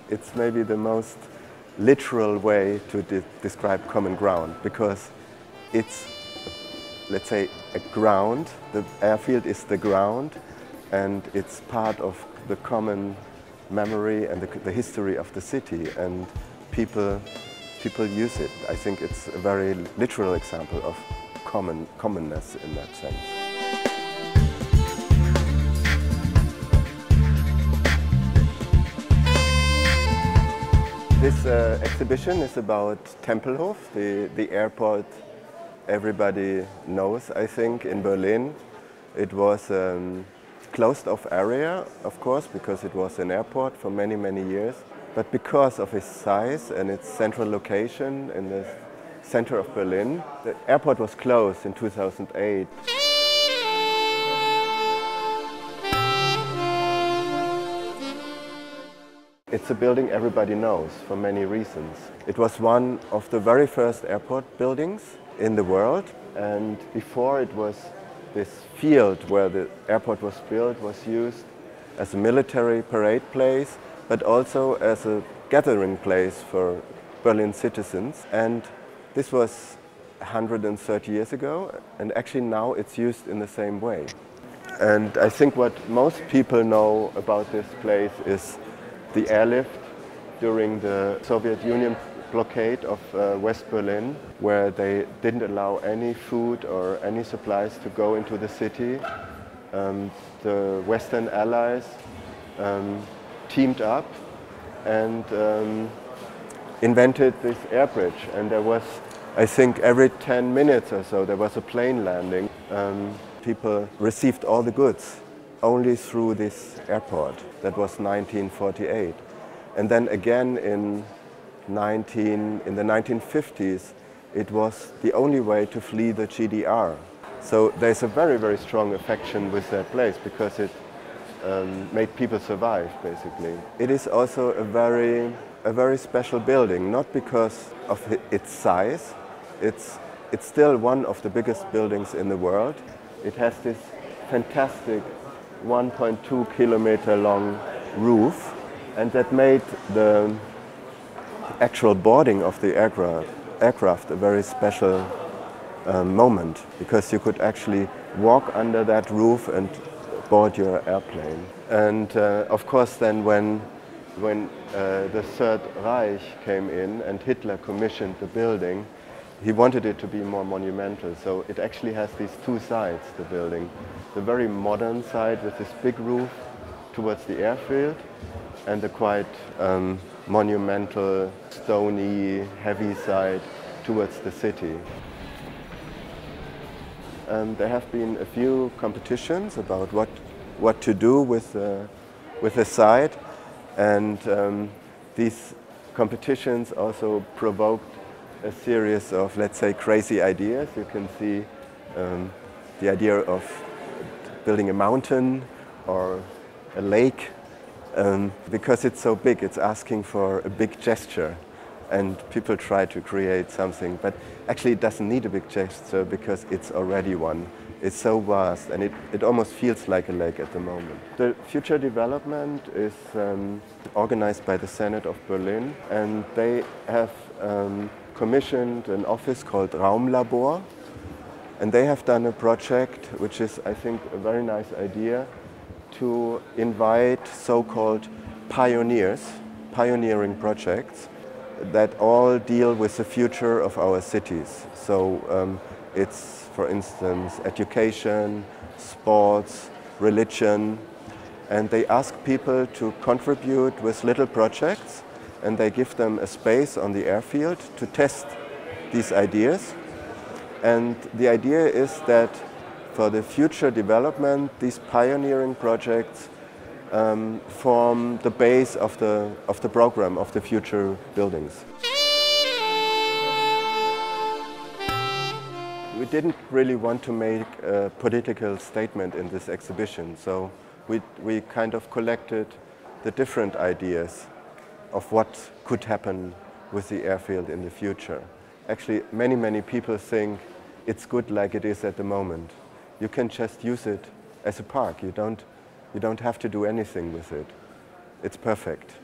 it's maybe the most literal way to describe common ground, because it's, let's say, a ground. The airfield is the ground, and it's part of the common memory and the history of the city, and people use it. I think it's a very literal example of commonness in that sense. This exhibition is about Tempelhof, the airport everybody knows, I think, in Berlin. It was a closed-off area, of course, because it was an airport for many, many years. But because of its size and its central location in the center of Berlin, the airport was closed in 2008. It's a building everybody knows for many reasons. It was one of the very first airport buildings in the world, and before it was this field where the airport was built was used as a military parade place, but also as a gathering place for Berlin citizens. And this was 130 years ago, and actually now it's used in the same way. And I think what most people know about this place is the airlift during the Soviet Union blockade of West Berlin, where they didn't allow any food or any supplies to go into the city. The Western Allies teamed up and invented this air bridge, and there was, I think, every 10 minutes or so there was a plane landing. People received all the goods only through this airport. That was 1948. And then again in the 1950s, it was the only way to flee the GDR. So there's a very, very strong affection with that place because it made people survive, basically. It is also a very special building, not because of its size. It's still one of the biggest buildings in the world. It has this fantastic 1.2 kilometer long roof, and that made the actual boarding of the aircraft a very special moment, because you could actually walk under that roof and board your airplane. And of course then when the Third Reich came in and Hitler commissioned the building, he wanted it to be more monumental, so it actually has these two sides, the building. The very modern side with this big roof towards the airfield, and the quite monumental, stony, heavy side towards the city. There have been a few competitions about what to do with the site, and these competitions also provoked a series of, let's say, crazy ideas. You can see the idea of building a mountain or a lake. Because it's so big, it's asking for a big gesture, and people try to create something, but actually it doesn't need a big gesture because it's already one. It's so vast, and it almost feels like a lake at the moment. The future development is organized by the Senate of Berlin, and they have commissioned an office called Raumlabor, and they have done a project which is, I think, a very nice idea, to invite so-called pioneering projects that all deal with the future of our cities. So it's, for instance, education, sports, religion, and they ask people to contribute with little projects, and they give them a space on the airfield to test these ideas. And the idea is that for the future development, these pioneering projects form the base of the program of the future buildings. We didn't really want to make a political statement in this exhibition, so we kind of collected the different ideas of what could happen with the airfield in the future. Actually, many people think it's good like it is at the moment. You can just use it as a park. You don't have to do anything with it. It's perfect.